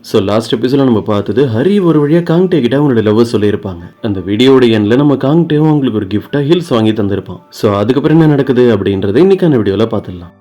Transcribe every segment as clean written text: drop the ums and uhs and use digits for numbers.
So last எபிசோட நம்ம பார்த்தது ஹரி ஒரு வழியாக காங்டே கிட்ட அவங்களோட லவ் சொல்லியிருப்பாங்க. அந்த வீடியோட எண்ணில் நம்ம காங்டேவும் அவங்களுக்கு ஒரு கிஃப்டாக ஹில்ஸ் வாங்கி தந்திருப்பான். ஸோ அதுக்கப்புறம் என்ன நடக்குது அப்படின்றத இன்னைக்கான வீடியோவில் பார்த்துடலாம்.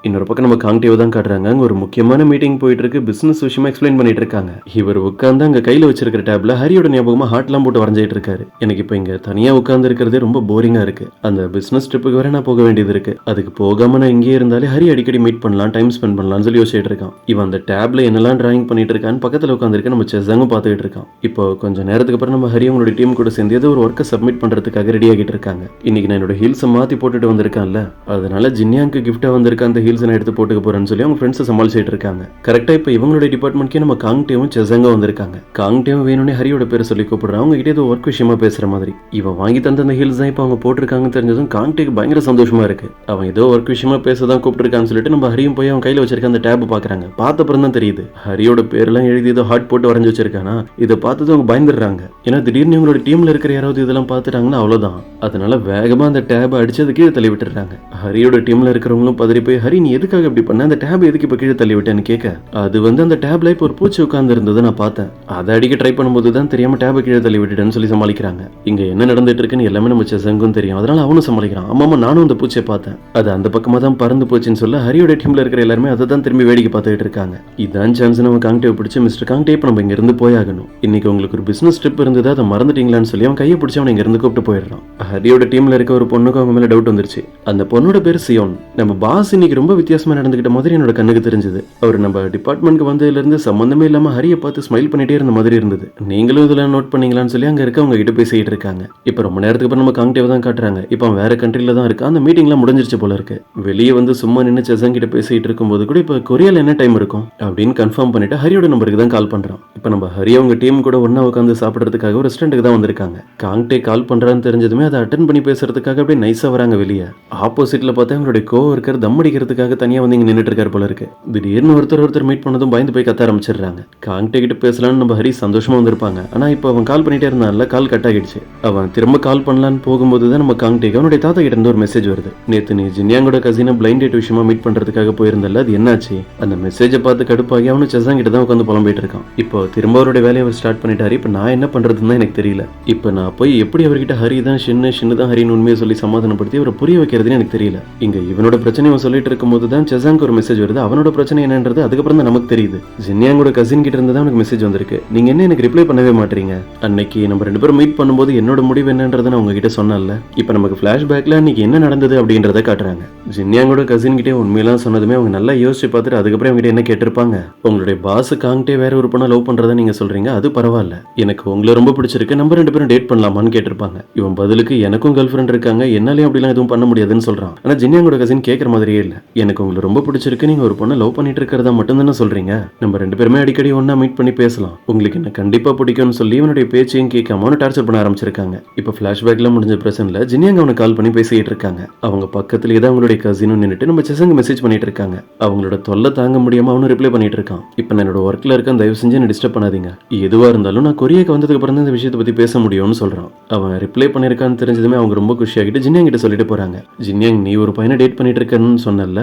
இன்னொரு பக்கம் நம்ம காங்டேவை தான் காட்டுறாங்க. அங்கே ஒரு முக்கியமான மீட்டிங் போயிட்டு இருக்கு. பிசினஸ் விஷயமா எக்ஸ்பிளைன் பண்ணிட்டு இருக்காங்க. இவர் உட்காந்து அங்கே கையில் வச்சிருக்கிற டேப்ல ஹரியோட ஞாபகமா ஹார்ட்லாம் போட்டு வரைஞ்சிட்டு இருக்காரு. எனக்கு இப்போ இங்கே தனியாக உட்காந்து இருக்கிறதே ரொம்ப போரிங்கா இருக்கு. அந்த பிசினஸ் ட்ரிப்புக்கு வேற நான் போக வேண்டியது இருக்கு. அதுக்கு போகாம நான் இங்கேயே இருந்தாலே ஹரி அடிக்கடி மீட் பண்ணலாம், டைம் ஸ்பெண்ட் பண்ணலாம்னு சொல்லி யோசிச்சுட்டு இருக்கான். இவன் அந்த டேப்ல என்னெல்லாம் டிராயிங் பண்ணிட்டு இருக்கான்னு பக்கத்தில் உட்காந்துருக்க நம்ம செஸ்ஸாங்க பார்த்துக்கிட்டு இருக்கான். இப்போ கொஞ்சம் நேரத்துக்கு அப்புறம் நம்ம ஹரி அவங்களோட டீம் கூட சேர்ந்து ஏதோ ஒரு ஒர்க்கை சப்மிட் பண்றதுக்காக ரெடி ஆகிட்டு இருக்காங்க. இன்னைக்கு நான் என்னோட ஹீல்ஸை மாத்தி போட்டுட்டு வந்திருக்கான்ல, அதனால ஜின்யாங்க்கு கிஃப்டா வந்திருக்க அந்த ஹீல்ஸை நான் எடுத்து போட்டுக்க போறேன்னு சொல்லி அவங்க ஃப்ரெண்ட்ஸை சமாளிச்சுட்டு இருக்காங்க. கரெக்டா இப்போ இவங்களுடைய டிபார்ட்மெண்ட்க்கே நம்ம காங்டேவும் செஸ்ஸாங்க வந்திருக்காங்க. காங்டேவும் வேணும்னே ஹரியோட பேரை சொல்லி கூப்பிடுறாங்க. அவங்க கிட்ட ஏதோ ஒர்க் விஷயமா பேசுற மாதிரி. இவன் வாங்கி தந்த அந்த ஹீல்ஸ் தான் இப்போ அவங்க போட்டிருக்காங்கன்னு தெரிஞ்சதும் காங்டேக்கு பயங்கர சந்தோஷமா இருக்கு. அவன் ஏதோ ஒர்க் விஷயமா பேசதான் கூப்பிட்டுருக்கான்னு சொல்லிட்டு நம்ம ஹரியும் போய் அவன் கையில வச்சிருக்க அந்த டேப் பாக்குறாங்க. பார்த்த அப்புறம் தான் தெரியுது ஹரியோட பேர்லாம் எழுதி ஏதோ ஹார்ட் போட்டு வரைஞ்சு வச்சிருக்கானா. இதை பார்த்ததும் அவங்க பயந்துடுறாங்க. ஏன்னா திடீர்னு இவங்களோட டீம்ல இருக்கிற யாராவது இதெல்லாம் பார்த்துட்டாங்கன்னா அவ்வளவுதான். அதனால வேகமா அந்த டேப் அடிச்சு அது கீழே தள்ளி விட்டுறாங்க. ஹரியோட டீம்ல இருக்கிறவங்களும் பதறி போய் ஹரி நீ எதுக்காக இப்படி பண்ண, அந்த டேப் எதுக்கு இப்ப கீழே தள்ளி விட்டேன்னு கேட்க, அது அந்த டேப்ல இப்போ ஒரு பூச்சி உட்கார்ந்து இருந்ததை நான் பார்த்தேன், அதை அடிக்க ட்ரை பண்ணும்போது தான் தெரியாம டேபை கீழே தள்ளி விட்டுட்டேன்னு சொல்லி சமாளிக்கிறாங்க. இங்க என்ன நடந்துட்டு இருக்குன்னு எல்லாமே நம்ம செஸ்ஸங்கும் தெரியும். அதனால அவனும் சமாளிக்கிறான். ஆமாமா நானும் அந்த பூச்சியை பார்த்தேன், அது அந்த பக்கமா தான் பறந்து போச்சுன்னு சொல்ல ஹரியோட டீம்ல இருக்கிற எல்லாருமே அதை தான் திரும்பி வேடிக்கை பார்த்துட்டு இருக்காங்க. இதான் சான்ஸ் நம்ம காங்டே பிடிச்சி மிஸ்டர் காங்டே இப்போ நம்ம இங்க இருந்து போயாகணும். இன்னைக்கு உங்களுக்கு ஒரு பிசினஸ் ட்ரிப் இருந்தது, அதை மறந்துட்டீங்களான்னு சொல்லி அவன் கையை பிடிச்சி அவனை இங்க இருந்து கூப்பிட்டு போயிடுறான். ஹரியோட டீம்ல இருக்க ஒரு பொண்ணுக்கு அவங்க மேல டவுட் வந்துருச்சு. அந்த பொண்ணோட பேர் சியோன். நம்ம பாஸ் இன்னைக்கு ரொம்ப வித்தியாசமா நடந்துகிட்ட மாதிரி என்னோட கண்ணுக்கு தெரிஞ்சது. அவர் நம்ம டிபார்ட்மெண்ட்க்கு வந்ததுல இருந்து சம்பந்தமே இல்லாம ஹரியை பார்த்து ஸ்மைல் பண்ணிட்டே இருந்த மாதிரி இருந்தது. நீங்களும் இதெல்லாம் நோட் பண்ணீங்களான்னு சொல்லி அங்க இருக்க அவங்க கிட்ட பேசிட்டு இருக்காங்க. இப்ப ரொம்ப நேரத்துக்கு அப்புறம் நம்ம காங்டேவை தான் காட்டுறாங்க. இப்ப அவன் வேற கண்ட்ரில தான் இருக்கா. அந்த மீட்டிங்லாம் முடிஞ்சிருச்சு போல இருக்கு. வெளியே வந்து சும்மா நின்று செசங் கிட்ட பேசிட்டு இருக்கும்போது கூட இப்ப கொரியால என்ன டைம் இருக்கும் அப்படின்னு கன்ஃபார்ம் பண்ணிட்டு ஹரியோட நம்பருக்கு தான் கால் பண்றான். இப்ப நம்ம ஹரி அவங்க டீம் கூட ஒன்னா உட்காந்து சாப்பிடுறதுக்காக ஒரு ரெஸ்டாரண்ட்டுக்கு தான் வந்திருக்காங்க. காங்டே கால் பண்றான்னு தெரிஞ்சதுமே அதை அட்டன் பண்ணி பேசுறதுக்காக அப்படியே நைஸா வராங்க வெளியே. ஆப்போசிட்ல பார்த்தா அவங்களுடைய கோவர்க்கர் தம் அடிக்கிறதுக்காக தனியா வந்து இங்க நின்றுட்டு இருக்காரு போல இருக்கு. திடீர்னு ஒருத்தர் மீட் பண்ணதும் பயந்து போய் கத்த ஆரம்பிச்சிடுறாங்க. காங்டே கிட்ட பேசலாம்னு நம்ம ஹரி சந்தோஷமா வந்திருப்பாங்க. ஆனா இப்போ அவன் கால் பண்ணிட்டே இருந்தான்ல, கால் கட் ஆகிடுச்சு. அவன் திரும்ப கால் பண்ணலான்னு போகும்போது தான் நம்ம காங்டேக்கு அவனுடைய தாத்தா கிட்ட இருந்து ஒரு மெசேஜ் வருது. நேத்து நீ ஜின்யாங்கோட கசினை பிளைண்ட் டேட் விஷயமா மீட் பண்றதுக்காக போயிருந்தல, அது என்னாச்சு? அந்த மெசேஜை பார்த்து கடுப்பாகி அவனு செசாங் கிட்ட தான் உட்காந்து புலம்பிட்டு இருக்கான். இப்போ திரும்ப அவருடைய வேலையை அவர் ஸ்டார்ட் பண்ணிட்டாரு. இப்போ நான் என்ன பண்றதுன்னு தான் எனக்கு தெரியல. இப்போ நான் போய் எப்படி அவர்கிட்ட ஹரி தான் ஷின்னு தான் ஹரின்னு உண்மையை சொல்லி சமாதானப்படுத்தி அவரை புரிய வைக்கிறதுன்னு எனக்கு தெரியல. இங்க இவனோட பிரச்சனை அவன் சொல்லிட்டு இருக்கும்போது தான் செசாங்க்கு ஒரு மெசேஜ் வருது. அவனோட பிரச்சனை என்னன்றது அதுக்கப்புறம் தான் நமக்கு தெரியுது. ஜின்யாங்கோட கசின் கிட்ட இருந்து தான் எனக்கு மெசேஜ் வந்திருக்கு. நீங்க என்ன எனக்கு ரிப்ளை பண்ணவே மாட்டீங்க? அன்னைக்கு நம்ம ரெண்டு பேரும் மீட் பண்ணும்போது என்னோட முடிவு என்னன்றதை நான் உங்ககிட்ட சொன்னேன்ல. இப்போ நமக்கு ஃபிளாஷ்பேக்ல அன்னைக்கு என்ன நடந்தது அப்படின்றத காட்டுறாங்க. ஜின்யாங்கோட கசின் கிட்டே உண்மையெல்லாம் சொன்னதுமே அவங்க நல்லா யோசிச்சு பார்த்துட்டு அதுக்கப்புறம் அவங்க என்ன கேட்டிருப்பாங்க, உங்களுடைய பாஸ் காங்டே வேற ஒரு பொண்ணை லவ் பண்றதை நீங்க சொல்றீங்க, அது பரவாயில்ல, எனக்கு உங்களை ரொம்ப பிடிச்சிருக்கு, நம்ம ரெண்டு பேரும் டேட் பண்ணலாமான்னு கேட்டிருப்பாங்க. இவன் பதிலுக்கு எனக்கும் கேர்ள் ஃப்ரெண்ட் இருக்காங்க, என்னாலையும் அப்படிலாம் எதுவும் பண்ண முடியாதுன்னு சொல்றான். ஆனா ஜின்யாங்கோட கசின் கேட்கற மாதிரியே இல்ல. எனக்கு உங்களை ரொம்ப பிடிச்சிருக்கு, நீங்க ஒரு பொண்ணை லவ் பண்ணிட்டு இருக்கிறதா மட்டும் தானே சொல்றீங்க, நம்ம ரெண்டு பேருமே அடிக்கடி ஒன்னா மீட் பண்ணி பேசலாம், உங்களுக்கு என்ன கண்டிப்பா பிடிக்கும்னு சொல்லி இவனுடைய பேச்சையும் கேட்காம அவனை டார்ச்சர் பண்ண ஆரம்பிச்சிருக்காங்க. இப்ப பிளாஷ்பேக்ல முடிஞ்ச பிரச்சனைல ஜின்யாங்க அவனை கால் பண்ணி பேசிட்டு இருக்காங்க. அவங்க பக்கத்துலயே தான் அவங்களுடைய கசினும் நின்னுட்டு நம்ம செசங்க மெசேஜ் பண்ணிட்டு இருக்காங்க. அவங்களோட தொல்லை தாங்க முடியாம அவனும் ரிப்ளை பண்ணிட்டு இருக்கான். இப்ப நான் என்னோட ஒர்க்ல இருக்கேன், தயவு செஞ்சு என்ன டிஸ்டர்ப் பண்ணாதீங்க, எதுவா இருந்தாலும் நான் கொரியாக்கு வந்ததுக்கு அப்புறம் தான் இந்த விஷயத்தை பத்தி பேச முடியும்னு சொல்றான். அவன் ரிப்ளை பண்ணிருக்கான்னு தெரிஞ்சதுமே அவங்க ரொம்ப குஷியாகிட்டு ஜின்யாங் கிட்ட சொல்லிட்டு போறாங்க. ஜின்யாங் நீ ஒரு பையனை டேட் பண்ணிட்டு இருக்கன்னு சொன்னல,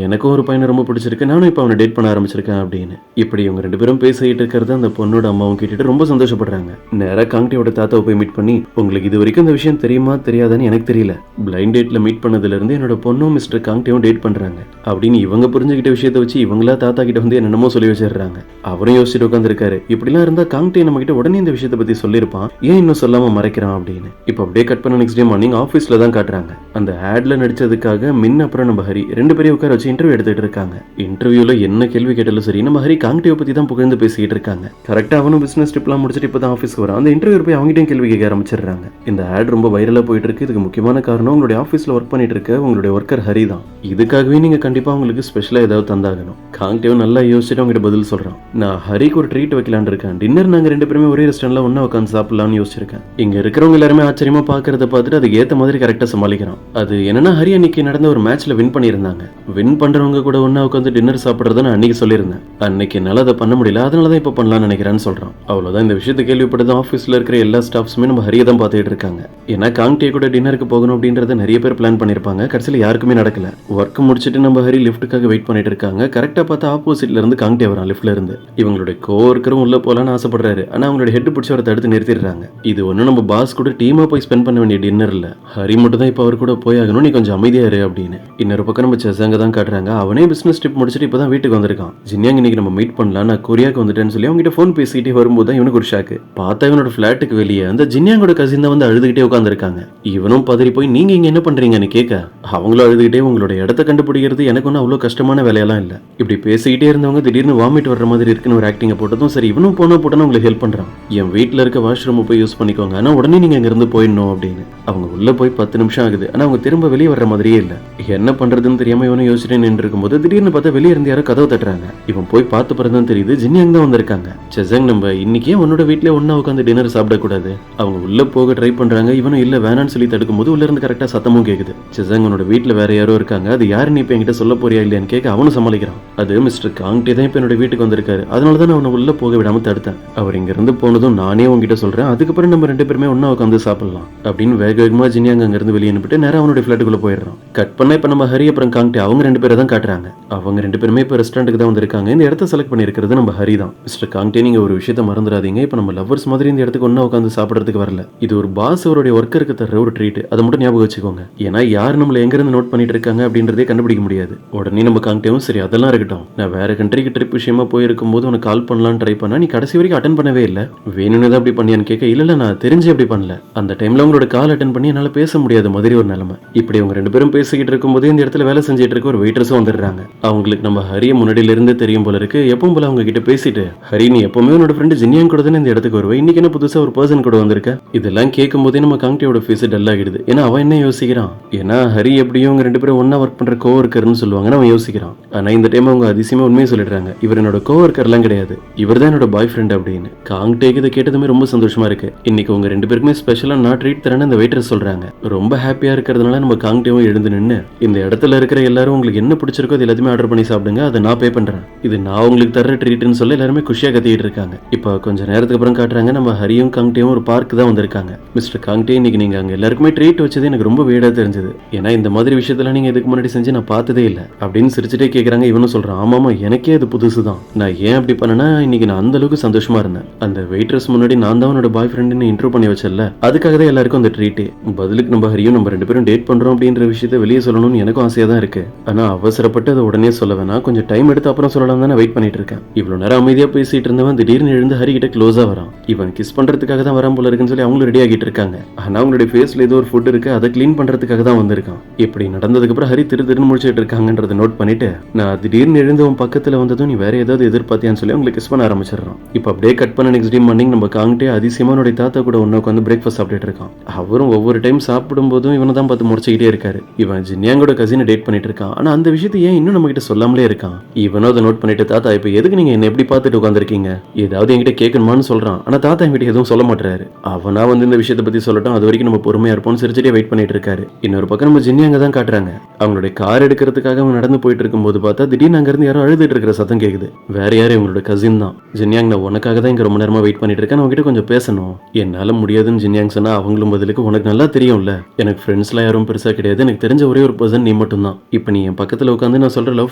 எனக்கும் ஒரு பையனை ரொம்ப பிடிச்சிருக்கு, நானும் இப்ப அவனை டேட் பண்ண ஆரம்பிச்சிருக்கேன் அப்படின்னு. இப்படி இவங்க ரெண்டு பேரும் பேசிட்டு இருக்கிறது அந்த பொண்ணோட அம்மாவும் கேட்டுட்டு ரொம்ப சந்தோஷப்படுறாங்க. நேரா காங்டேயோட தாத்தாவை போய் மீட் பண்ணி, உங்களுக்கு இது வரைக்கும் இந்த விஷயம் தெரியுமா தெரியாதான்னு எனக்கு தெரியல, பிளைண்ட் டேட்ல மீட் பண்ணதுல இருந்து என்னோட பொண்ணும் மிஸ்டர் காங்டேவும் டேட் பண்றாங்க அப்படின்னு இவங்க புரிஞ்சுக்கிட்ட விஷயத்தை வச்சு இவங்களா தாத்தா கிட்ட வந்து என்னென்னமோ சொல்லி வச்சிடுறாங்க. அவரும் யோசிச்சுட்டு உட்காந்துருக்காரு. இப்படிலாம் இருந்தா காங்டே நம்ம கிட்ட உடனே இந்த விஷயத்தை பத்தி சொல்லிருப்பான், ஏன் இன்னும் சொல்லாம மறைக்கிறான் அப்படின்னு. இப்ப அப்படியே கட் பண்ண நெக்ஸ்ட் டே மார்னிங் ஆபீஸ்ல தான் காட்டுறாங்க. அந்த ஆட்ல நடிச்சதுக்காக மின் அப்புறம் நம்ம ஹரி ரெண்டு பேரையும் உட்கார வச்சு இன்டர்வியூ எடுத்துட்டு இருக்காங்க. இன்டர்வியூல என்ன கேள்வி கேட்டாலும் சரி நம்ம ஹரி காங்டேவை பத்தி தான் புகழ்ந்து பேசிட்டு இருக்காங்க. கரெக்டா அவனும் பிசினஸ் ட்ரிப்லாம் முடிச்சுட்டு இப்பதான் ஆஃபீஸ்க்கு வரான். அந்த இன்டர்வியூ போய் அவங்ககிட்ட கேள்வி கேட்க ஆரம்பிச்சிடுறாங்க. இந்த ஆட் ரொம்ப வைரலா போயிட்டு இருக்கு. இதுக்கு முக்கியமான காரணம் உங்களுடைய ஆஃபீஸ்ல ஒர்க் பண்ணிட்டு இருக்க உங்களுடைய ஒர்க்கர் ஹரி தான். இதுக்காகவே நீங்க கண்டிப்பா உங்களுக்கு ஸ்பெஷலா ஏதாவது தந்தாகணும். காங்டேவும் நல்லா யோசிச்சுட்டு அவங்ககிட்ட பதில் சொல்றான். நான் ஹரிக்கு ஒரு ட்ரீட் வைக்கலான்னு இருக்கேன். டின்னர் நாங்க ரெண்டு பேருமே ஒரே ரெஸ்டாரண்ட்ல ஒண்ணா உட்காந்து சாப்பிடலாம்னு யோசிச்சிருக்கேன். இங்க இருக்கிறவங்க எல்லாருமே ஆச்சரியமா பாக்குறத பார்த்துட்டு அதுக்கு ஏத்த மாதிரி கரெக்டா சமாளிக்கிறான். அது என்னன்னா ஹரி அன்னைக்கு நடந்த ஒரு மேட்ச்ல வின் பண்ணியிருந்தாங்க. வின் பண்றவங்க கூட ஒண்ணா உட்காந்து டின்னர் சாப்பிடுறத நான் அன்னைக்கு சொல்லியிருந்தேன். அன்னைக்கு என்னால அதை பண்ண முடியல, அதனாலதான் இப்ப பண்ணலாம்னு நினைக்கிறேன்னு சொல்றான். அவ்வளவுதான். இந்த விஷயத்தை கேள்விப்பட்டது ஆபீஸ்ல இருக்கிற எல்லா ஸ்டாஃப்ஸுமே நம்ம ஹரியை தான் பார்த்துட்டு இருக்காங்க. ஏன்னா காங்டே கூட டின்னருக்கு போகணும் அப்படின்றத நிறைய பேர் பிளான் பண்ணிருப்பாங்க. கடைசியில யாருக்குமே நடக்கல. ஒர்க் முடிச்சுட்டு நம்ம ஹரி லிஃப்ட்டுக்காக வெயிட் பண்ணிட்டு இருக்காங்க. கரெக்டா பார்த்தா ஆப்போசிட்ல இருந்து காங்டே வரான் லிஃப்ட்ல இருந்து. இவங்களுடைய கோவர்க்கரும் உள்ள போலான்னு ஆசைப்படுறாரு. ஆனா அவங்களுடைய ஹெட் பிடிச்சி அவரை தடுத்து நிறுத்திடுறாங்க. இது ஒண்ணு நம்ம பாஸ் கூட டீமா போய் ஸ்பெண்ட் பண்ண வேண்டிய டின்னர் இல்ல. ஹரி மட்டும் தான் இப்ப அவர் கூட போய் ஆகணும், நீ கொஞ்சம் அமைதியா இரு அப்படின்னு. இன்னொரு பக்கம் நம்ம செசாங்க தான் காட்டுறாங்க. அவனே பிசினஸ் ட்ரிப் முடிச்சுட்டு இப்பதான் வீட்டுக்கு வந்திருக்கான். ஜின்யாங் இன்னைக்கு நம்ம மீட் பண்ணலாம், நான் கொரியாக்கு வந்துட்டேன்னு சொல்லி அவங்க கிட்ட போன் பேசிக்கிட்டே வரும்போது தான் இவனுக்கு ஒரு ஷாக்கு. பார்த்தா இவனோட பிளாட்டுக்கு வெளியே அந்த ஜின்யாங்கோட கசின் தான் வந்து அழுதுகிட்டே உட்காந்துருக்காங்க. இவனும் பதறி போய் நீங்க இங்க என்ன பண்றீங்கன்னு கேட்க அவங்களும் அழுதுகிட்டே உங்களோட இடத்த கண்டுபிடிக்கிறது எனக்கு ஒன்னும் அவ்வளவு கஷ்டமான வேலையெல்லாம் இல்ல. இப்படி பேசிக்கிட்டே இருந்தவங்க திடீர்னு வாமிட் வர்ற மாதிரி இருக்குன்னு ஒரு ஆக்டிங்க போட்டதும் சரி இவனும் போனா உங்களுக்கு ஹெல்ப் பண்றான். என் வீட்டுல இருக்க வாஷ்ரூம் போய் யூஸ் பண்ணிக்கோங்க, ஆனா உடனே நீங்க இங்க இருந்து போயிடணும் அப்படின்னு. அவங்க உள்ள போய் 10 நிமிஷம் ஆகுது. ஆனா அவங்க திரும்ப வெளியே வர்ற மாதிரியே இல்ல. என்ன பண்றதுன்னு தெரியாம இவனும் யோசிச்சுட்டு நின்று இருக்கும்போது திடீர்னு பார்த்தா வெளியே இருந்து யாரோ கதவு தட்டுறாங்க. இவன் போய் பார்த்து பிறகுதான் தெரியுது ஜின்யாங் தான் வந்திருக்காங்க. செசாங் நம்ம இன்னைக்கே உன்னோட வீட்லயே ஒன்னா உட்காந்து டின்னர் சாப்பிடக்கூடாது, அவங்க உள்ள போக ட்ரை பண்றாங்க. இவனும் இல்ல வேணான்னு சொல்லி தடுக்கும் போது உள்ள இருந்து கரெக்டா சத்தமும் கேக்குது. செசாங் உன்னோட வீட்டுல வேற யாரோ இருக்காங்க, அது யாருன்னு இப்ப என்கிட்ட சொல்ல போறியா இல்லையான்னு கேட்க அவனும் சமாளிக்கிறான். அது மிஸ்டர் காங்டே தான் இப்ப என்னோட வீட்டுக்கு வந்திருக்காரு, அதனாலதான் அவனை உள்ள போக விடாம தடுத்தேன். அவர் இங்க இருந்து போனதும் நானே உங்ககிட்ட சொல்றேன், அதுக்கப்புறம் நம்ம 2 பேருமே ஒன்னா உட்காந்து சாப்பிடலாம் அப்படின்னு வேக வேகமா ஜின்யாங் அங்க இருந்து வெளியே அனுப்பிட்டு நேரா அவனுடைய ஃபிளாட்டுக்குள்ள போயிடுறான். கட் பண்ண இப்ப நம்ம ஹரி அப்புறம் காங்டே அவங்க 2 பேரை தான் காட்டுறாங்க. அவங்க 2 பேருமே இப்ப ரெஸ்டாரண்ட்டுக்கு தான் வந்திருக்காங்க. இந்த இடத்த செலக்ட் பண்ணிருக்கிறது நம்ம ஹரி தான். மிஸ்டர் காங்டே நீங்க ஒரு விஷயத்தை மறந்துடாதீங்க, இப்ப நம்ம லவ்வர்ஸ் மாதிரி இந்த இடத்துக்கு ஒண்ணா உட்காந்து சாப்பிடறதுக்கு வரல. இது ஒரு பாஸ் அவருடைய ஒர்க்கருக்கு தர்ற ஒரு ட்ரீட், அதை மட்டும் ஞாபகம் வச்சுக்கோங்க. ஏன்னா யார் நம்மள எங்க இருந்து நோட் பண்ணிட்டு இருக்காங்க அப்படின்றதே கண்டுபிடிக்க முடியாது. உடனே நம்ம காங்டேவும் சரி அதெல்லாம் இருக்கட்டும், நான் வேற கண்ட்ரிக்கு ட்ரிப் விஷயமா போயிருக்கும் போது உனக்கு கால் பண்ணலாம்னு ட்ரை பண்ணா நீ கடைசி வரைக்கும் அட்டன் பண்ணவே இல்ல, வேணும்னு தான் அப்படி பண்ணியான்னு கேட்க இல்ல நான் தெரிஞ்சு அப்படி பண்ணல, அந்த டைம்ல உங்களோட கால் அட்டன் பண்ணி என்னால பேச முடியாது மாதிரி ஒரு நிலைமை. இப்படி அவங்க 2 பேரும் பேசிக்கிட்டு இருக்கும்போது இந்த இடத்துல வேலை செஞ்சிட்டு இருக்க ஒரு வெயிட்டர்ஸும் வந்துடுறாங்க. அவங்களுக்கு நம்ம ஹரியை முன்னாடியில இருந்து தெரியும் போல இருக்கு. எப்பவும் போல அவங்க கிட்ட பேசிட்டு ஹரி நீ எப்பவுமே உன்னோட ஃப்ரெண்டு ஜின்யாங் கூட தானே இந்த இடத்துக்கு வருவேன், இன்னைக்கு என்ன புதுசா ஒரு பர்சன் கூட வந்திருக்க. இதெல்லாம் கேட்கும் போதே நம்ம காங்டேயோட ஃபேஸ் டல் ஆகிடுது. ஏன்னா அவன் என்ன யோசிக்கிறான், ஏன்னா ஹரி எப்படியும் அவங்க 2 பேரும் ஒன்னா ஒர்க் பண்ற கோவர்க்கர்னு சொல்லுவாங்கன்னு அவன் யோசிக்கிறான். ஆனா இந்த டைம் அவங்க அதிசயமா உண்மையை சொல்லிடுறாங்க, இவர் என்னோட கோவர்க்கர் எல்லாம் கிடையாது, இவர் தான் என்னோட பாய் ஃப்ரெண்ட் அப்படின்னு. காங்டேக்கு இதை கேட்டதுமே ரொம்ப சந்தோஷமா இருக்கு. இன்னைக்கு உங்க 2 பேருக்குமே ஸ்பெஷலா நான் ட்ரீட் தரேன்னு அந்த வெயிட்டர் சொல்றாங்க. ரொம்ப ஹாப்பியா இருக்கிறதுனால நம்ம காங்டேவும் எழுந்து நின்று இந்த இடத்துல இருக்கிற எல்லாரும் உங்களுக்கு என்ன பிடிச்சிருக்கோ அது எல்லாத்தையுமே ஆர்டர் பண்ணி சாப்பிடுங்க, அதை நான் பே பண்றேன், இது நான் உங்களுக்கு தர்ற ட்ரீட்னு சொல்லி எல்லாருமே குஷியா கத்திட்டு இருக்காங்க. இப்போ கொஞ்ச நேரத்துக்கு அப்புறம் காட்டுறாங்க நம்ம ஹரியும் காங்டேவும் ஒரு பார்க் தான் வந்திருக்காங்க. மிஸ்டர் காங்டே இன்னைக்கு நீங்க அங்க எல்லாருக்குமே ட்ரீட் வச்சது எனக்கு ரொம்ப வீடா தெரிஞ்சது, ஏன்னா இந்த மாதிரி விஷயத்தெல்லாம் நீங்க இதுக்கு முன்னாடி செஞ்சு நான் பார்த்ததே இல்லை அப்படின்னு சிரிச்சுட்டே கேட்கறாங்க. இவனும் சொல்றான் ஆமாமா எனக்கே அது புதுசுதான், நான் ஏன் அப்படி பண்ணனா இன்னைக்கு நான் அந்த அளவுக்கு சந்தோஷமா இருந்தேன், அந்த வெயிட்ரஸ் முன்னாடி நான் தான் அவனோட பாய் ஃப்ரெண்டுன்னு இன்ட்ரோ பண்ணி வச்சல, அதுக்காக தான் எல்லாருக்கும் அந்த ட்ரீட். பதிலுக்கு நம்ம ஹரியும் நம்ம 2 பேரும் டேட் பண்றோம் அப்படின்ற விஷயத்தை வெளியே சொல்லணும்னு எனக்கும் ஆசையா தான் இருக்கு, ஆனா அவசரப்பட்டு அதை உடனே சொல்ல வேணாம், கொஞ்சம் டைம் எடுத்து அப்புறம் சொல்லலாம் தான் வெயிட் பண்ணிட்டு இருக்கேன். இவ்வளவு நேரம் அமைதியா பேசிட்டு இருந்தவன் திடீர்னு எழுந்து ஹரி கிட்ட க்ளோஸா வரான். இவன் கிஸ் பண்றதுக்காக தான் வரான் போல இருக்குன்னு சொல்லி அவங்களும் ரெடி ஆகிட்டு இருக்காங்க. ஆனா அவங்களுடைய ஃபேஸ்ல ஏதோ ஒரு ஃபுட் இருக்கு, அதை கிளீன் பண்றதுக்காக தான் வந்திருக்கான். இப்படி நடந்ததுக்கு அப்புறம் ஹரி திருன்னு முடிச்சிட்டு இருக்காங்கன்றதை நோட் பண்ணிட்டு நான் திடீர்னு எழுந்து அவன் பக்கத்துல வந்ததும் நீ வேற ஏதாவது எதிர்பார்த்தியான்னு சொல்லி அவங்களுக்கு கிஸ் பண்ண ஆரம்பிச்சிடறான். இப்ப அப்படியே கட் பண்ண நெக்ஸ்ட் டே மார்னிங் நம்ம காங்டே அதிசயமானோட தாத்தா கூட ஒன்னு உட்காந்து பிரேக்ஃபாஸ்ட் சாப்பிட்டுட்டு இருக்கான். அவரும் ஒவ்வொரு டைம் சாப்பிடும் போதும் இவனை தான் பார்த்து முடிச்சுக்கிட்டே இருக்காரு. இவன் ஜின்யாங்கோட கசினை டேட் பண்ணிட்டு இருக்கான். ஆனா அந்த விஷயத்தை ஏன் இன்னும் நம்ம கிட்ட சொல்லாமலே இருக்கான். இவனோ அதை நோட் பண்ணிட்டு தாத்தா இப்ப எதுக்கு நீங்க என்ன எப்படி பார்த்துட்டு உட்காந்துருக்கீங்க, ஏதாவது என்கிட்ட கேட்கணுமான்னு சொல்றான். ஆனா தாத்தா என்கிட்ட எதுவும் சொல்ல மாட்டாரு. அவனா வந்து இந்த விஷயத்தை பத்தி சொல்லட்டும், அது வரைக்கும் நம்ம பொறுமையா இருப்போம் சிரிச்சுட்டே வெயிட் பண்ணிட்டு இருக்காரு. இன்னொரு பக்கம் நம்ம ஜின்யாங்க தான் காட்டுறாங்க. அவங்களுடைய கார் எடுக்கிறதுக்காக அவன் நடந்து போயிட்டு இருக்கும்போது பார்த்தா திடீர்னு அங்க இருந்து யாரும் அழுதுட்டு இருக்கிற சத்தம் கேக்குது. வேற யாரும் இவங்களோட கசின் தான். ஜின்யாங் நான் உனக்காக தான் இங்க ரொம்ப நேரமா வெயிட் பண்ணிட்டு இருக்கேன், அவங்ககிட்ட கொஞ்சம் பேசணும். என்னால முடியாதுன்னு ஜின்யாங் சொன்னா அவங்களும் பதிலுக்கு உனக்கு நல்லா தெரியும்ல, எனக்கு ஃப்ரெண்ட்ஸ்லாம் யாரும் பெருசா கிடையாது, எனக்கு தெரிஞ்ச ஒரே ஒரு பர்சன் நீ மட்டும் தான். இப்ப நீ என் பக்கத்துல உட்காந்து நான் சொல்ற லவ்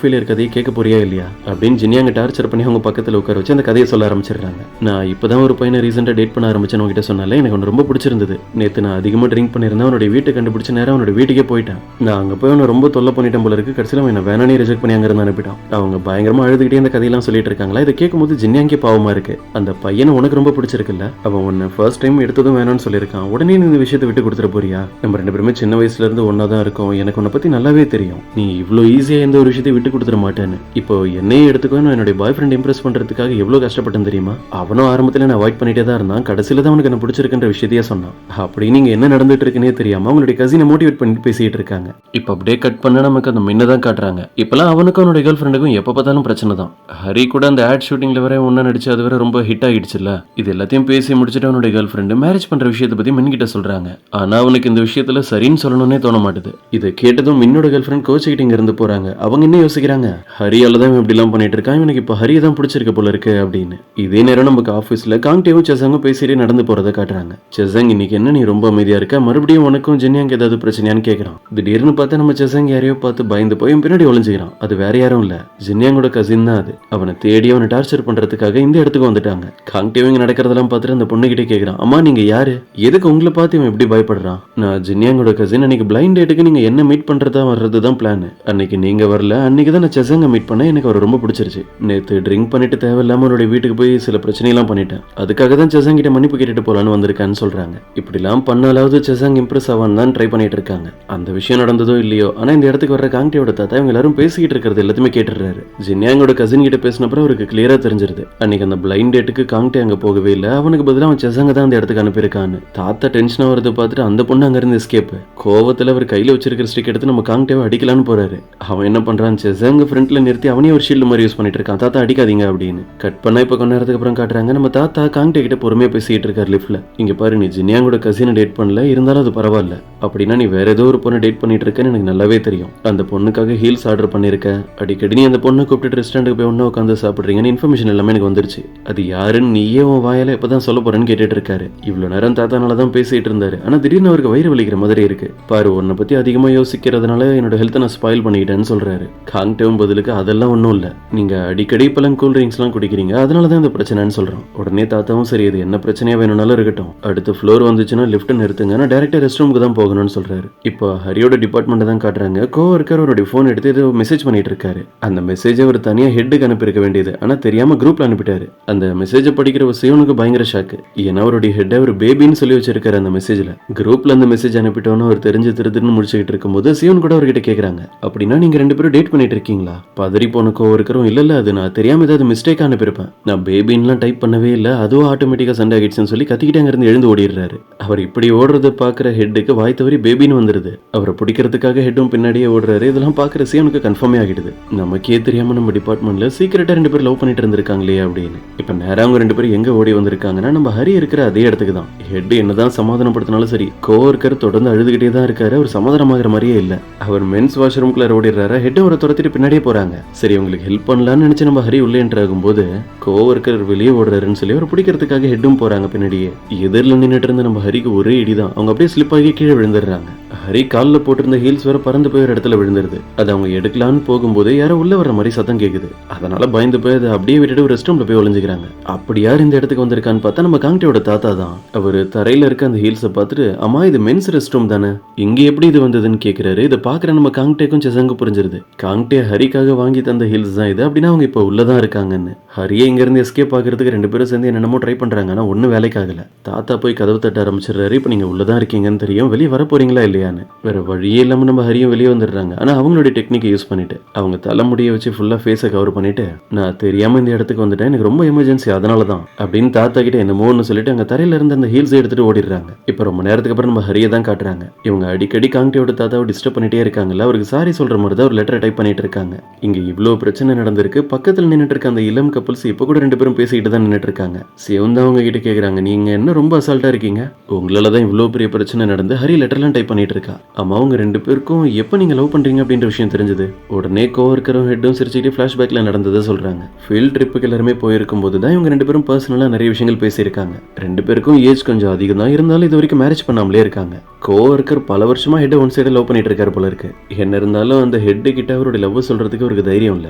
ஃபெயிலியர் கதையை கேட்க போறியா இல்லையா அப்படின்னு ஜின்யாங்க டார்ச்சர் பண்ணி அவங்க பக்கத்துல உட்கார வச்சு அந்த கதையை சொல்ல ஆரம்பிச்சிடுறாங்க. நான் இப்பதான் ஒரு பையனை ரீசெண்டா டேட் பண்ண ஆரம்பிச்சேன்னு உங்ககிட்ட சொன்னால எனக்கு ஒன்று ரொம்ப பிடிச்சிருந்தது. நேத்து நான் அதிகமா ட்ரிங்க் பண்ணியிருந்தேன், அவனுடைய வீட்டை கண்டுபிடிச்ச நேரம் அவனோட வீட்டுக்கே போயிட்டேன். நான் அங்க போய் அவனை ரொம்ப தொல்லை பண்ணிட்டேன் போல இருக்கு. கடைசியில் அவன் வேணானே ரிஜெக்ட் பண்ணி அங்க இருந்து அனுப்பிட்டான். அவங்க பயங்கரமா அழுதுகிட்டே இந்த கதையெல்லாம் சொல்லிட்டு இருக்காங்களா. இதை கேட்கும்போது ஜின்யாங்கே பாவமா இருக்கு. அந்த பையனை உனக்கு ரொம்ப பிடிச்சிருக்குல்ல, அவன் உன்னை ஃபர்ஸ்ட் டைம் எடுத்ததும் வேணாம்னு சொல்லியிருக்கான், உடனே நீ இந்த விஷயத்தை விட்டு கொடுத்துட போறியா? நம்ம 2 பேருமே சின்ன வயசுல இருந்து ஒன்னா தான் இருக்கோம், எனக்கு உன்னை பத்தி நல்லாவே தெரியும், நீ இவ்வளவு ஈஸியா எந்த ஒரு விஷயத்தை விட்டு கொடுத்துட மாட்டேன்னு. இப்போ என்னையே எடுத்துக்கோ, நான் என்னுடைய பாய் ஃப்ரெண்ட் இம்ப்ரெஸ் பண்றதுக்காக எவ்வளவு கஷ்டப்பட்டேன் தெரியுமா? அவனும் ஆரம்பத்துல நான் அவாய்ட் பண்ணிட்டே தான் இருந்தான், கடைசியில தான் அவனுக்கு என்ன பிடிச்சிருக்குன்ற விஷயத்தையே சொன்னான். அப்படி நீங்க என்ன நடந்துட்டு இருக்குன்னே தெரியாம அவங்களுடைய கசினை மோட்டிவேட் பண்ணிட்டு பேசிட்டு இருக்காங்க. இப்ப அப்படியே கட் பண்ண நமக்கு அந்த மின்னதான் காட்டுறாங்க. இப்பெல்லாம் அவனுக்கும் அவனுடைய கேர்ள் ஃப்ரெண்டுக்கும் எப்ப பார்த்தாலும் பிரச்சனை தான். ஹரி கூட அந்த ஆட் ஷூட்டிங்ல வர ஒன்னா நடிச்சு அது வர ரொம்ப ஹிட் ஆகிடுச்சுல்ல. இது எல்லாத்தையும் பேசி முடிச்சுட்டு அவனுடைய கேர்ள் ஃப்ரெண்டு மேரேஜ் பண்ற விஷயத்தை பத்தி மின் கிட்ட சொல்றாங்க. ஆனா அவனுக்கு இந்த விஷயத்துல சரின்னு சொல்லணும்னே தோண மாட்டுது. இதை கேட்டதும் மின்னோட கேர்ள் ஃப்ரெண்ட் கோச்சிக்கிட்டே சொல்லிட்டு இங்க இருந்து போறாங்க. அவங்க என்ன யோசிக்கிறாங்க, ஹரியால தான் இவன் இப்படி எல்லாம் பண்ணிட்டு இருக்கான், இவனுக்கு இப்ப ஹரியை தான் பிடிச்சிருக்க போல இருக்கு அப்படின்னு. இதே நேரம் நமக்கு ஆபீஸ்ல காங்டேவும் செசங்கும் பேசிட்டே நடந்து போறதை காட்டுறாங்க. செசங், இன்னைக்கு என்ன நீ ரொம்ப அமைதியா இருக்க, மறுபடியும் உனக்கும் ஜென்யாங்க ஏதாவது பிரச்சனையான்னு கேட்கறான். திடீர்னு பார்த்தா நம்ம செசங் யாரையோ பார்த்து பயந்து போய் பின்னாடி ஒளிஞ்சுக்கிறான். அது வேற யாரும் இல்ல, ஜென்யாங்கோட கசின் தான் அது. அவனை தேடி அவனை டார்ச்சர் பண்றதுக்காக இந்த இடத்துக்கு வந்துட்டாங்க. காங்டேவும் இங்க நடக்கிறதெல்லாம் பார்த்துட்டு அந்த பொண்ணு கிட்டே கேட்கறான், அம்மா நீங்க யாரு, எதுக்கு உங்களை பார்த்து இவன் எப்படி பயப்படுறான்? நான் ஜென்யாங்கோட கசின், அன்னைக்கு பிளைண்ட் டேட்டுக்கு நீங்க என்ன மீட் பண்றதா வர்றதுதான் பிளான். அன்னைக்கு நீங்க வரல, அன்னைக்கு தான் நான் செசங்க மீட் பண்ண, எனக்கு அவர் ரொம்ப பிடிச்சிருச்சு. நேத்து ட்ரிங்க் பண்ணிட்டு தேவையில்லாம அவருடைய வீட்டுக்கு போய் சில பிரச்சனையெல்லாம் பண்ணிட்டேன், அதுக்காக தான் செசங் கிட்ட மன்னிப்பு கேட்டுட்டு போலான்னு வந்திருக்கான்னு சொல்றாங்க. இப்படிலாம் பண்ணாலாவது செசங் இம்ப்ரெஸ் ஆவான்னு தான் ட்ரை பண்ணிட்டு இருக்காங்க. அந்த விஷயம் நடந்ததோ இல்லையோ, ஆனா இந்த இடத்துக்கு வர்ற காங்டேயோட தாத்தா இவங்க எல்லாரும் பேசிக்கிட்டு இருக்கிறது எல்லாத்தையுமே கேட்டுறாரு. ஜின்யாங்கோட கசின் கிட்ட பேசினப்பறம் அவருக்கு கிளியரா தெரிஞ்சிருது, அன்னைக்கு அந்த பிளைண்ட் டேட்டுக்கு காங்டே அங்க போகவே இல்லை, அவனுக்கு பதிலாக அவன் செசங்க தான் அந்த இடத்துக்கு அனுப்பியிருக்கான்னு. தாத்தா டென்ஷனா வரதை பார்த்துட்டு அந்த பொண்ணு அங்க இருந்து எஸ்கேப். கோவத்துல அவர் கையில வச்சிருக்கிற ஸ்டிக் எடுத்து நம்ம காங்டேவை அடிக்கலான்னு போறாரு. அவன் என்ன பண்றான், செசங்க ஃப்ரண்ட்ல நிறுத்தி அவனே ஒரு ஷீல்டு மாதிரி யூஸ் பண்ணிட்டு இருக்கான். தாத்தா அடிக்காதீங்க அப்படின்னு. கட் பண்ணா இப்ப கொஞ்ச நேரத்துக்கு அப்புறம் காட்டுறாங்க, நம்ம தாத்தா காங்டே கிட்ட பொறுமையா பேசிட்டு இருக்காரு லிஃப்ட்ல. இங்க பாரு, நீ ஜின்யாங்கோட கசினை டேட் பண்ணல, இருந்தாலும் அது பரவாயில்ல. அப்படின்னா நீ வேற ஏதோ ஒரு பொண்ணை டேட் பண்ணிட்டு இருக்கேன்னு எனக்கு நல்லாவே தெரியும். அந்த பொண்ணுக்காக ஹீல்ஸ் ஆர்டர் பண்ணிருக்க, அடிக்கடி நீ அந்த பொண்ணை கூப்பிட்டு ரெஸ்டாரண்ட்டுக்கு போய் ஒண்ணா உட்காந்து சாப்பிடுறீங்கன்னு இன்ஃபர்மேஷன் எல்லாமே எனக்கு வந்துருச்சு. அது யாருன்னு நீயே உன் வாயால எப்பதான் சொல்ல போறேன்னு கேட்டுட்டு இருக்காரு. இவ்வளவு நேரம் தாத்தானால தான் பேசிட்டு இருந்தாரு, ஆனா திடீர்னு அவருக்கு வயிறு வலிக்கிற மாதிரி இருக்கு. பாரு, உன்னை பத்தி அதிகமா யோசிக்கிறதுனால என்னோட ஹெல்த்தை நான் ஸ்பாயில் பண்ணிக்கிட்டேன்னு சொல்றாரு. காங்டேவும் பதிலுக்கு அதெல்லாம் ஒன்றும் இல்லை, நீங்க அடிக்கடி இப்பெல்லாம் கூல் ட்ரிங்க்ஸ் எல்லாம் குடிக்கிறீங்க, அதனாலதான் இந்த பிரச்சனைன்னு சொல்றோம். உடனே தாத்தாவும் சரி, இது என்ன பிரச்சனையா வேணும்னாலும் இருக்கட்டும், அடுத்த ஃப்ளோர் வந்துச்சுன்னா லிஃப்ட் நிறுத்துங்க, நான் டேரக்டா ரெஸ்ட் ரூமுக்கு தான் போகணும்னு சொல்றாரு. இப்போ ஹரியோட டிபார்ட்மெண்ட் தான் காட்டுறாங்க. கோவர்க்கர் அவருடைய போன் எடுத்து ஏதோ மெசேஜ் பண்ணிட்டு இருக்காரு. அந்த மெசேஜை அவர் தனியா ஹெட்டுக்கு அனுப்பியிருக்க வேண்டியது, ஆனா தெரியாம குரூப்ல அனுப்பிட்டாரு. அந்த மெசேஜை படிக்கிற சிவனுக்கு பயங்கர ஷாக்கு. ஏன்னா அவருடைய ஹெட் அவர் பேபின்னு சொல்லி வச்சிருக்காரு அந்த மெசேஜ்ல. குரூப்ல அந்த மெசேஜ் அனுப்பிட்டோன்னு அவர் தெரிஞ்சு திருதுன்னு முடிச்சுக்கிட்டு இருக்கும்போது சிவன் கூட அவர்கிட்ட கேட்கறாங்க, அப்படின்னா நீங்க ரெண்டு பேரும் டேட் பண்ணிட்டு இருக்கீங்களா? பதறி போன கோவர்க்கரும், இல்ல அது நான் தெரியாம ஏதாவது மிஸ்டேக் அனுப்பியிருப்பேன், நான் பேபின்லாம் டைப் பண்ணவே இல்லை, அதுவும் ஆட்டோமேட்டிக்கா சண்டை ஆகிடுச்சுன்னு சொல்லி கத்திக்கிட்டே அங்கிருந்து எழுந்து ஓடிடுறாரு. அவர் இப்படி ஓடுறத பாக்குற ஹெட்டுக்கு வாய் தவறி பேபின்னு வந்துருது. அவரை பிடிக்கிறதுக்காக ஹெட்டும் பின்னாடியே ஓடுறாரு. இதெல்லாம் பாக்குற சிவனுக்கு கன்ஃபார்மே ஆகிடுது, நமக்கே தெரியாம நம்ம டிபார்ட்மெண்ட்ல சீக்கிரட்டா ரெண்டு பேரும் லவ் பண்ணிட்டு இருந்திருக்காங்களே அப்படின்னு. இப்ப நேரம் அவங்க ரெண்டு பேரும் எங்க ஓடி வந்திருக்காங்கன்னா நம்ம ஹரி இருக்கிற அதே இடத்துக்கு தான். ஹெட் என்னதான் சமாதானப்படுத்தினாலும் சரி, கோவர்க்கர் தொடர்ந்து அழுதுகிட்டே தான் இருக்காரு. அவர் சமாதானமாகிற மாதிரியே இல்ல. அவர் மென்ஸ் வாஷ்ரூம்குள்ள ஓடிடுறாரு. ஹெட் அவரை துரத்திட்டு பின்னாடியே போறாங்க. சரி, உங்களுக்கு ஹெல்ப் பண்ணலாம்னு நினைச்சு நம்ம ஹரி உள்ளே என்டர் ஆகும்போது கோவர்க்கர் வெளியே ஓடுறாருன்னு சொல்லி அவர் பிடிக்கிறதுக்காக ஹெட்டும் போறாங்க பின்னாடியே. எதிரில் நின்றுட்டு இருந்த நம்ம ஹரிக்கு ஒரே இடிதான். அவங்க அப்படியே ஸ்லிப் ஆகி கீழே விழுந்துடுறாங்க. ஹரி காலில் போட்டிருந்த ஹீல்ஸ் வேற பறந்து போய் ஒரு இடத்துல விழுந்துருது. அது அவங்க எடுக்கலான்னு போகும்போது யாரோ உள்ள வர்ற மாதிரி சத்தம் கேக்குது. அதனால பயந்து போய் அதை அப்படியே விட்டுட்டு ஒரு ரெஸ்ட் ரூம்ல போய் ஒளிஞ்சுக்கிறாங்க. அப்படி யார் இந்த இடத்துக்கு வந்திருக்கான்னு பார்த்தா நம்ம காங்டேயோட தாத்தா தான். அவர் தரையில இருக்க அந்த ஹீல்ஸை பார்த்துட்டு, அம்மா இது மென்ஸ் ரெஸ்ட் ரூம் தானே, இங்க எப்படி இது வந்ததுன்னு கேட்கிறாரு. இதை பாக்குற நம்ம காங்டேக்கும் செசங்கு புரிஞ்சிருது. காங்டே ஹரிக்காக வாங்கி தந்த ஹீல்ஸ் தான் இது, அப்படின்னா அவங்க இப்ப உள்ளதான் இருக்காங்கன்னு. ஹரியை இங்க இருந்து எஸ்கேப் ஆகிறதுக்கு ரெண்டு பேரும் சேர்ந்து என்னென்னமோ ட்ரை பண்றாங்க, ஆனா ஒன்னும் வேலைக்காகல. தாத்தா போய் கதவு தட்ட ஆரம்பிச்சிடுறாரு. இப்ப நீங்க உள்ளதான் இருக்கீங்கன்னு தெரியும், வெளியே வர போறீங்களா இல்லையான்னு. வேற வழியே இல்லாம நம்ம ஹரியும் வெளியே வந்துடுறாங்க. ஆனா அவங்களுடைய டெக்னிக்கை யூஸ் பண்ணிட்டு அவங்க தலைமுடியை வச்சு ஃபுல்லா ஃபேஸை கவர் பண்ணிட்டு, நான் தெரியாம இந்த இடத்துக்கு வந்துட்டேன், எனக்கு ரொம்ப எமர்ஜென்சி அதனாலதான் அப்படின்னு தாத்தா கிட்ட என்னமோன்னு சொல்லிட்டு அங்க தரையில இருந்து அந்த ஹீல்ஸ் எடுத்துட்டு ஓடிடுறாங்க. இப்ப ரொம்ப நேரத்துக்கு அப்புறம் நம்ம ஹரியை தான் காட்டுறாங்க. இவங்க அடிக்கடி காங்டேயோட தாத்தாவை டிஸ்டர்ப் பண்ணிட்டே இருக்காங்கல்ல, அவருக்கு சாரி சொல்ற மாதிரி தான் ஒரு லெட்டர் டைப் பண்ணிட்டு இருக்காங்க. இங்க இவ்வளவு பிரச்சனை நடந்திருக்கு, பக்கத்துல நின்னுட்டு இருக்க அந்த இளம் கப்பல்ஸ் இப்ப கூட ரெண்டு பேரும் பேசிக்கிட்டு தான் நின்னுட்டு இருக்காங்க. சிவன் தான் அவங்க கிட்ட கேக்குறாங்க, நீங்க என்ன ரொம்ப அசால்ட்டா இருக்கீங்க, உங்களாலதான் இவ்வளவு பெரிய பிரச்சனை நடந்து. ஹரி லெட்டர்லாம் டைப் பண்ணிட்டு இருக்கா. ஆமா, அவங்க ரெண்டு பேருக்கும் எப்ப நீங்க லவ் பண்றீங்க அப்படின்ற விஷயம் தெரிஞ்சது. உடனே கோவர்க்கரும் ஹெட்டும் சிரிச்சுக்கிட்டு பிளாஷ்பேக்ல நடந்ததை சொல்றாங்க. ஃபீல்ட் ட்ரிப்புக்கு எல்லாருமே போயிருக்கும் போது தான் இவங்க ரெண்டு பேரும் பர்சனலா நிறைய விஷயங்கள் பேசியிருக்காங்க. ரெண்டு பேருக்கும் ஏஜ் கொஞ்சம் அதிகம் தான், இருந்தாலும் இது வரைக்கும் மேரேஜ் பண்ணாமலே இருக்காங்க. கோவர்க்கர் பல வருஷமா ஹெட் ஒன் சைடு லவ் பண்ணிட்டு இருக்காரு போல இருக்கு. என்ன இருந்தாலும் அந்த ஹெட் கிட்ட அவருடைய லவ் சொல்றதுக்கு அவருக்கு தைரியம் இல்ல.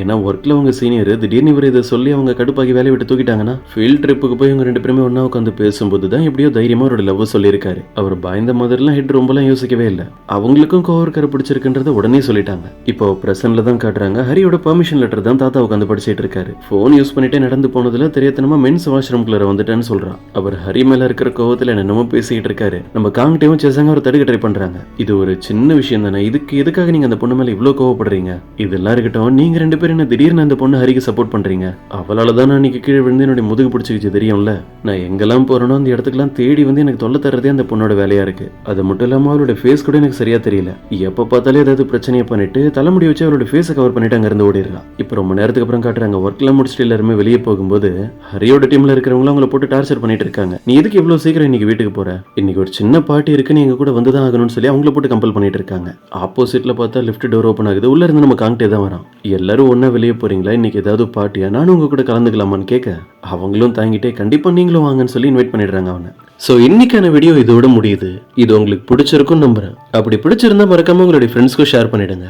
ஏன்னா ஒர்க்ல அவங்க சீனியர், திடீர்னு இவர் இதை சொல்லி அவங்க கடுப்பாகி வேலையை விட்டு தூக்கிட்டாங்கன்னா ஃபீல்ட் ட்ரிப்புக்கு போய் இவங்க ரெண்டு பேருமே ஒன்னா உட்காந்து பேசும்போது தான் எப்படியோ தைரியமா அவரோட லவ் சொல்லியிருக்காரு. அவர் பயந்த மாதிரிலாம் ஹெட் ரொம்பலாம் யோசிக்கவே இல்லை. அவங்களுக்கும் கோவர்க்கரை பிடிச்சிருக்குன்றத உடனே சொல்லிட்டாங்க. இப்போ பிரசன்ட்ல தான் காட்டுறாங்க. ஹரியோட பெர்மிஷன் லெட்டர் தான் தாத்தா உட்காந்து படிச்சிட்டு இருக்காரு. போன் யூஸ் பண்ணிட்டே நடந்து போனதுல தெரியாதனமா மென்ஸ் வாஷ்ரூம்குள்ள வந்துட்டேன்னு சொல்றான். அவர் ஹரி மேல இருக்கிற கோவத்துல என்னென்னமோ பேசிட்டு இருக்காரு. நம்ம காங்டேவும் செசங்க அவர் தடுக்க ட்ரை பண்றாங்க. இது ஒரு சின்ன விஷயம் தானே, இதுக்கு எதுக்காக நீங்க அந்த பொண்ணு மேல இவ்வளவு கோவப்படுறீங்க? இதெல்லாம் இருக்கட்டும், நீங்க ரெண்டு பேரும் என்ன திடீர்னு அந்த பொண்ணு ஹரிக்கு சப்போர்ட் பண்றீங்க? அவளாலதான் நான் இன்னைக்கு கீழே விழுந்து என்னுடைய முதுகு பிடிச்சிக்கிச்சு தெரியும்ல. நான் எங்கெல்லாம் போறேனோ அந்த இடத்துக்குலாம் தேடி வந்து எனக்கு தொல்லை தர்றதே அந்த பொண்ணோட வேலையா இருக்கு. அது மட்டும் இல்லாம அவளோட அவரோட ஃபேஸ் கூட எனக்கு சரியா தெரியல. எப்ப பார்த்தாலும் ஏதாவது பிரச்சனையை பண்ணிட்டு தலைமுடி வச்சு அவரோட ஃபேஸை கவர் பண்ணிட்டு அங்க இருந்து ஓடிடுறான். இப்போ ரொம்ப நேரத்துக்கு அப்புறம் காட்டுறாங்க ஒர்க்லாம் முடிச்சுட்டு எல்லாருமே வெளியே போகும்போது ஹரியோட டீம்ல இருக்கிறவங்க அவங்கள போட்டு டார்ச்சர் பண்ணிட்டு இருக்காங்க. நீ எதுக்கு இவ்வளவு சீக்கிரம் இன்னைக்கு வீட்டுக்கு போற? இன்னைக்கு ஒரு சின்ன பார்ட்டி இருக்கு, நீங்க கூட வந்துதான் ஆகணும்னு சொல்லி அவங்கள போட்டு கம்பல் பண்ணிட்டு இருக்காங்க. ஆப்போசிட்ல பார்த்தா லிஃப்ட் டோர் ஓப்பன் ஆகுது. உள்ள இருந்து நம்ம காங்கிட்டே தான் வரோம். எல்லாரும் ஒன்னா வெளியே போறீங்களா, இன்னைக்கு ஏதாவது பார்ட்டியா, நானும் உங்க கூட கலந்துக்கலாமான்னு கேட்க அவங்களும் தாங்கிட்டே கண்டிப்பா நீங்களும் வாங்கன்னு சொல்லி இன்வைட் பண்ணிடுறாங்க அவனை. ஸோ இன்னைக்கான வீடியோ இதோட முடியுது. இது உங்களுக்கு பிடிச்சிருக்கும்னு நம்புறேன். அப்படி பிடிச்சிருந்தா மறக்காம உங்களுடைய ஃப்ரெண்ட்ஸ்க்கும் ஷேர் பண்ணிடுங்க.